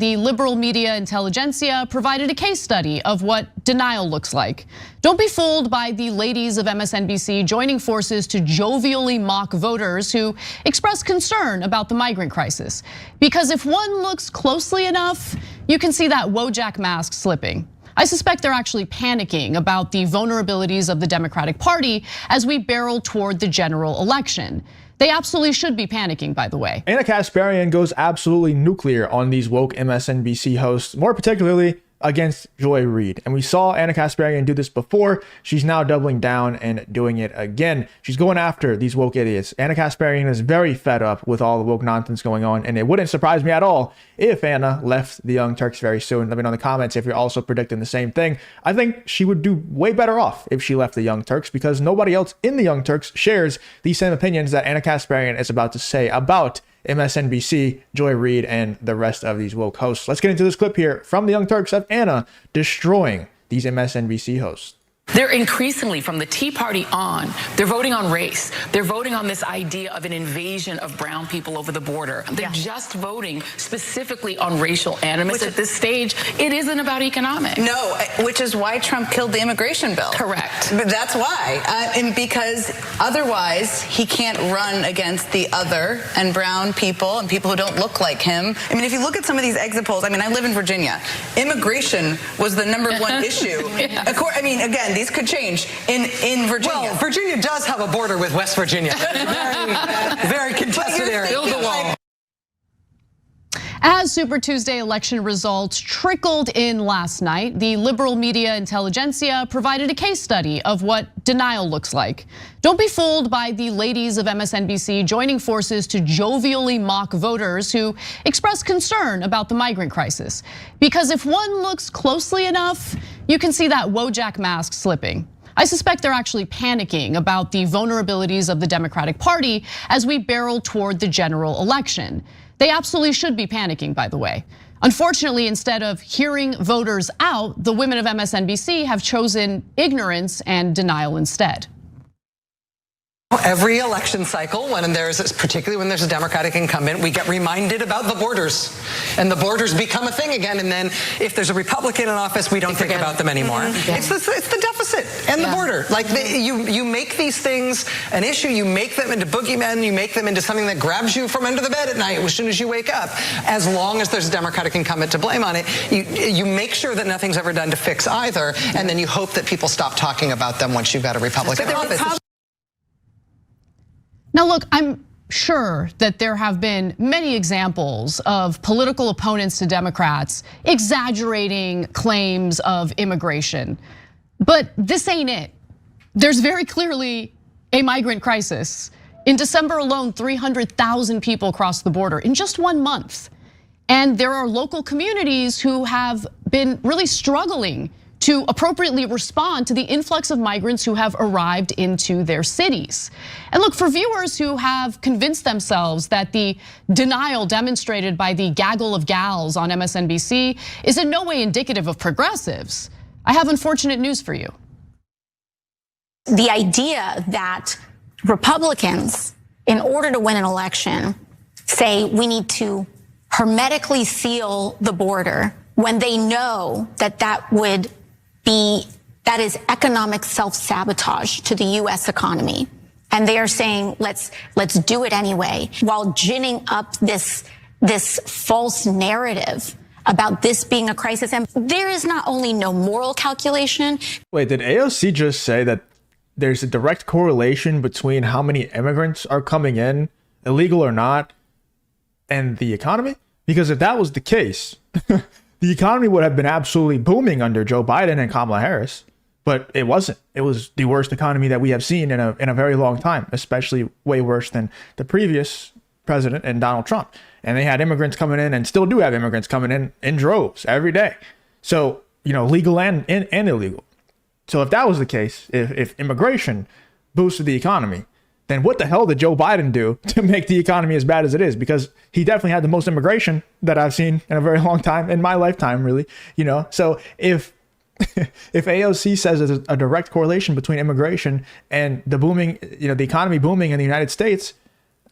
the liberal media intelligentsia provided a case study of what denial looks like. Don't be fooled by the ladies of MSNBC joining forces to jovially mock voters who express concern about the migrant crisis. Because if one looks closely enough, you can see that Wojak mask slipping. I suspect they're actually panicking about the vulnerabilities of the Democratic Party as we barrel toward the general election. They absolutely should be panicking, by the way. Anna Kasparian goes absolutely nuclear on these woke MSNBC hosts, more particularly against Joy Reid. And we saw Anna Kasparian do this before. She's now doubling down and doing it again. She's going after these woke idiots. Anna Kasparian is very fed up with all the woke nonsense going on, and it wouldn't surprise me at all if Anna left the Young Turks very soon. Let me know in the comments if you're also predicting the same thing. I think she would do way better off if she left the Young Turks, because nobody else in the Young Turks shares these same opinions that Anna Kasparian is about to say about MSNBC, Joy Reid, and the rest of these woke hosts. Let's get into this clip here from the Young Turks of Anna destroying these MSNBC hosts. They're increasingly, from the Tea Party on, they're voting on race. They're voting on this idea of an invasion of brown people over the border. They're just voting specifically on racial animus. At this stage, it isn't about economics. No, which is why Trump killed the immigration bill. Correct. That's why. And because otherwise, he can't run against the other and brown people and people who don't look like him. I mean, if you look at some of these exit polls, I mean, I live in Virginia. Immigration was the #1 issue. I mean, again, these could change in Virginia. Well, Virginia does have a border with West Virginia. Very contested area. Build the wall. As Super Tuesday election results trickled in last night, the liberal media intelligentsia provided a case study of what denial looks like. Don't be fooled by the ladies of MSNBC joining forces to jovially mock voters who express concern about the migrant crisis. Because if one looks closely enough, you can see that Wojak mask slipping. I suspect they're actually panicking about the vulnerabilities of the Democratic Party as we barrel toward the general election. They absolutely should be panicking, by the way. Unfortunately, instead of hearing voters out, the women of MSNBC have chosen ignorance and denial instead. Every election cycle, particularly when there's a Democratic incumbent, we get reminded about the borders, and the borders become a thing again. And then if there's a Republican in office, we don't think about them anymore. It's the deficit and the border. Like you make these things an issue. You make them into boogeymen. You make them into something that grabs you from under the bed at night as soon as you wake up. As long as there's a Democratic incumbent to blame on it, you make sure that nothing's ever done to fix either, and then you hope that people stop talking about them once you've got a Republican in office. Now look, I'm sure that there have been many examples of political opponents to Democrats exaggerating claims of immigration, but this ain't it. There's very clearly a migrant crisis. In December alone, 300,000 people crossed the border in just 1 month. And there are local communities who have been really struggling to appropriately respond to the influx of migrants who have arrived into their cities. And look, for viewers who have convinced themselves that the denial demonstrated by the gaggle of gals on MSNBC is in no way indicative of progressives, I have unfortunate news for you. The idea that Republicans, in order to win an election, say we need to hermetically seal the border when they know that that is economic self-sabotage to the US economy. And they are saying, let's do it anyway, while ginning up this false narrative about this being a crisis. And there is not only no moral calculation. Wait, did AOC just say that there's a direct correlation between how many immigrants are coming in, illegal or not, and the economy? Because if that was the case, the economy would have been absolutely booming under Joe Biden and Kamala Harris, but it wasn't. It was the worst economy that we have seen in a very long time, especially way worse than the previous president and Donald Trump. And they had immigrants coming in and still do have immigrants coming in droves every day. So, legal and illegal. So if that was the case, if immigration boosted the economy, then what the hell did Joe Biden do to make the economy as bad as it is? Because he definitely had the most immigration that I've seen in a very long time, in my lifetime, really. So if AOC says there's a direct correlation between immigration and the booming, the economy booming in the United States,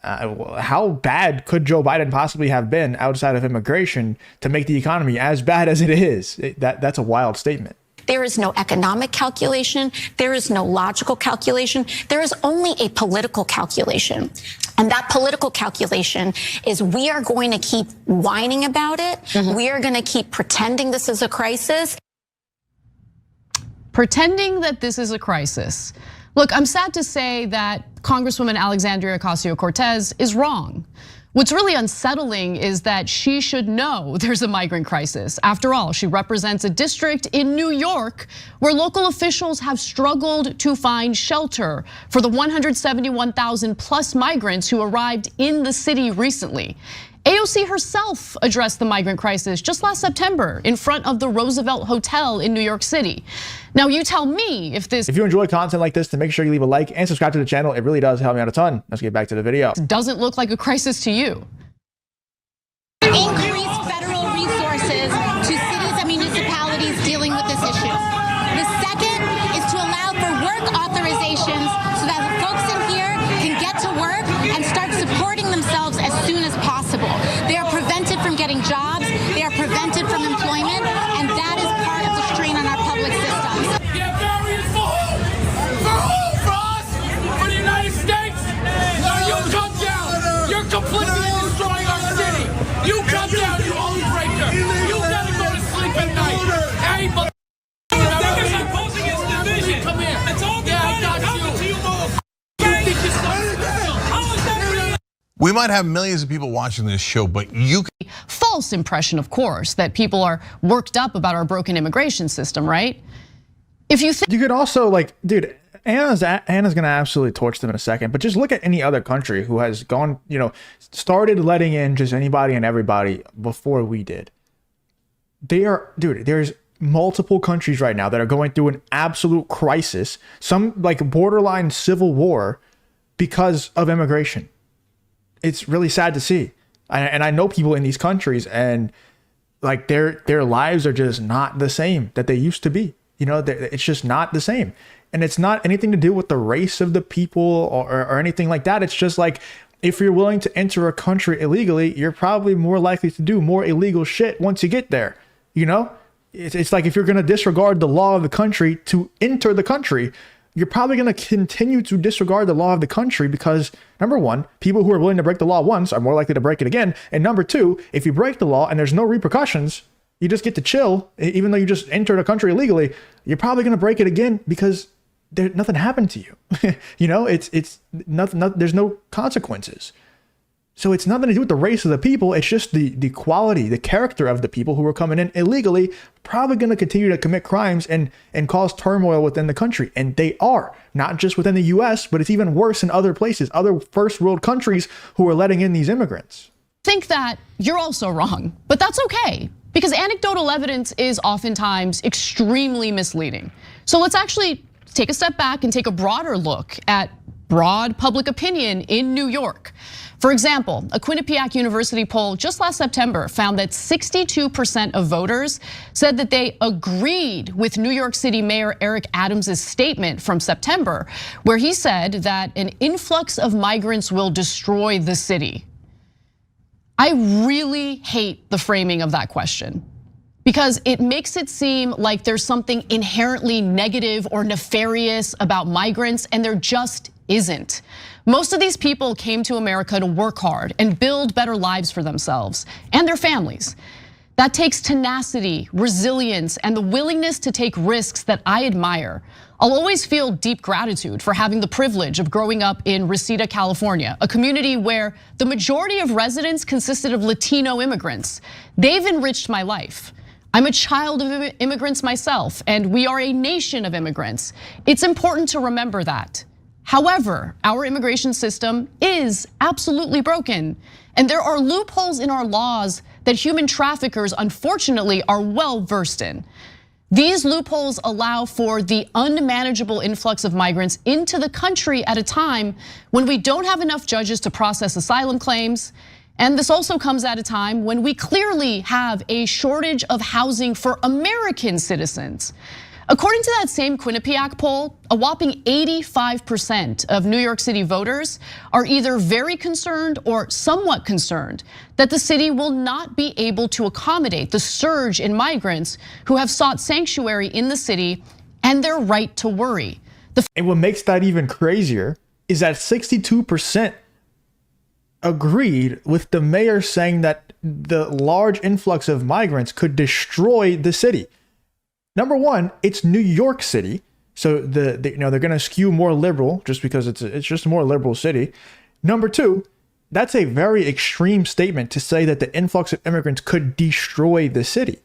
How bad could Joe Biden possibly have been outside of immigration to make the economy as bad as it is? That's a wild statement. There is no economic calculation. There is no logical calculation. There is only a political calculation. And that political calculation is we are going to keep whining about it. We are going to keep pretending this is a crisis. Pretending that this is a crisis. Look, I'm sad to say that Congresswoman Alexandria Ocasio-Cortez is wrong. What's really unsettling is that she should know there's a migrant crisis. After all, she represents a district in New York where local officials have struggled to find shelter for the 171,000 plus migrants who arrived in the city recently. AOC herself addressed the migrant crisis just last September in front of the Roosevelt Hotel in New York City. Now you tell me if you enjoy content like this, then make sure you leave a like and subscribe to the channel. It really does help me out a ton. Let's get back to the video. Doesn't look like a crisis to you. Increase federal resources to cities and municipalities dealing with this issue. The second is to allow for work authorizations so that folks in here can get to work and start supporting themselves as soon as possible. They are prevented from getting jobs, they are prevented from employment, and that is part of the strain on our public systems. Yeah, barriers for who? For who? For us? For the United States? No, you come down. You're complicit in destroying our city. You come down, you own breaker. You never go to sleep at night. Hey, but opposing its division. Come here. It's all to you, We might have millions of people watching this show, but you can. False impression, of course, that people are worked up about our broken immigration system, right? If you think you could also dude, Anna's gonna absolutely torch them in a second, but just look at any other country who has gone, started letting in just anybody and everybody before we did. There's multiple countries right now that are going through an absolute crisis, some borderline civil war because of immigration. It's really sad to see. And I know people in these countries, and their lives are just not the same that they used to be. It's just not the same. And it's not anything to do with the race of the people or anything like that. It's just if you're willing to enter a country illegally, you're probably more likely to do more illegal shit once you get there. It's like if you're going to disregard the law of the country to enter the country, you're probably going to continue to disregard the law of the country because, number one, people who are willing to break the law once are more likely to break it again. And number two, if you break the law and there's no repercussions, you just get to chill, even though you just entered a country illegally, you're probably going to break it again because nothing happened to you. It's nothing, there's no consequences. So it's nothing to do with the race of the people. It's just the quality, the character of the people who are coming in illegally, probably going to continue to commit crimes and cause turmoil within the country. And they are, not just within the US, but it's even worse in other places, other first world countries who are letting in these immigrants. Think that you're also wrong, but that's okay because anecdotal evidence is oftentimes extremely misleading. So let's actually take a step back and take a broader look at broad public opinion in New York. For example, a Quinnipiac University poll just last September found that 62% of voters said that they agreed with New York City Mayor Eric Adams' statement from September, where he said that an influx of migrants will destroy the city. I really hate the framing of that question because it makes it seem like there's something inherently negative or nefarious about migrants, and there just isn't. Most of these people came to America to work hard and build better lives for themselves and their families. That takes tenacity, resilience, and the willingness to take risks that I admire. I'll always feel deep gratitude for having the privilege of growing up in Reseda, California, a community where the majority of residents consisted of Latino immigrants. They've enriched my life. I'm a child of immigrants myself, and we are a nation of immigrants. It's important to remember that. However, our immigration system is absolutely broken, and there are loopholes in our laws that human traffickers, unfortunately, are well versed in. These loopholes allow for the unmanageable influx of migrants into the country at a time when we don't have enough judges to process asylum claims. And this also comes at a time when we clearly have a shortage of housing for American citizens. According to that same Quinnipiac poll, a whopping 85% of New York City voters are either very concerned or somewhat concerned that the city will not be able to accommodate the surge in migrants who have sought sanctuary in the city and their right to worry. And what makes that even crazier is that 62% agreed with the mayor saying that the large influx of migrants could destroy the city. Number one, it's New York City, so they're going to skew more liberal just because it's just a more liberal city. Number two, that's a very extreme statement to say that the influx of immigrants could destroy the city.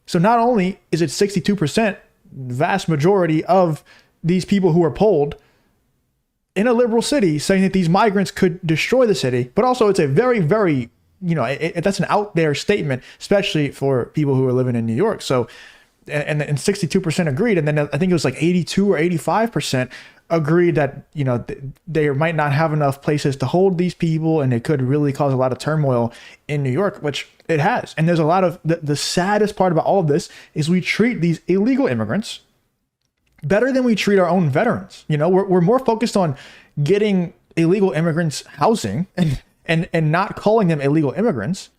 So not only is it 62%, vast majority of these people who are polled in a liberal city saying that these migrants could destroy the city, but also it's a very, very, that's an out there statement, especially for people who are living in New York. So, and 62% agreed. And then I think it was like 82 or 85% agreed that, they might not have enough places to hold these people and it could really cause a lot of turmoil in New York, which it has. And there's a lot of, the saddest part about all of this is we treat these illegal immigrants better than we treat our own veterans. We're more focused on getting illegal immigrants housing and not calling them illegal immigrants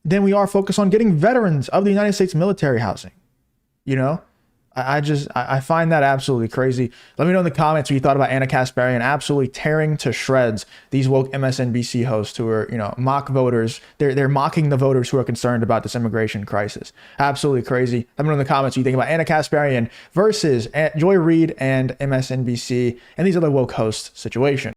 than we are focused on getting veterans of the United States military housing. I find that absolutely crazy. Let me know in the comments what you thought about Anna Kasparian absolutely tearing to shreds these woke MSNBC hosts who are, mock voters. They're mocking the voters who are concerned about this immigration crisis. Absolutely crazy. Let me know in the comments what you think about Anna Kasparian versus Joy Reid and MSNBC and these other woke hosts situation.